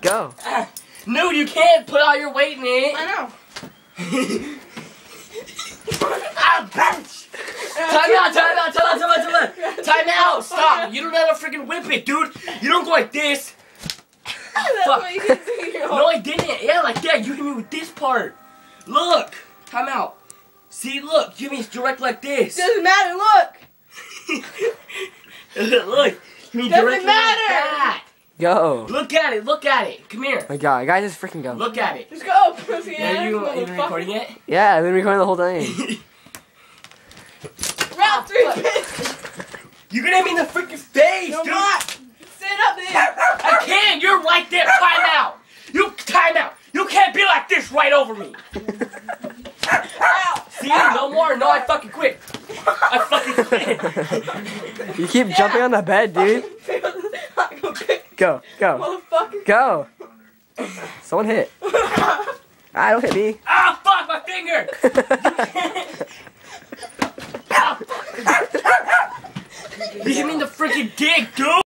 Go. No, you can't put all your weight in it. I know. Ah, bitch! Time out! Stop! You don't know how to freaking whip it, dude! You don't go like this! That's Fuck. what you can do. No, I didn't! Yeah, like that! You hit me with this part! Look! Time out! See, look! Give me direct like this! Doesn't matter, look! Look! Give me Doesn't direct like matter. that! Go. Look at it! Look at it! Come here! My God, guys, just freaking go. Look at it! Just go, pussy Are ass you even motherfucker. recording it? Yeah, I've been recording the whole thing. Round 3, bitch! You're gonna hit me in the freaking face, No, dude! not! Sit up there! I can't! You're right there! Time out! Time out! You can't be like this right over me! Ow! See? No more! No, I fucking quit! I fucking quit! You keep jumping on the bed, dude. Go, go, Motherfucker. go. Someone hit. Ah, don't hit me. Ah, fuck! My finger! Ah, fuck. You hit me in the freaking dick, dude!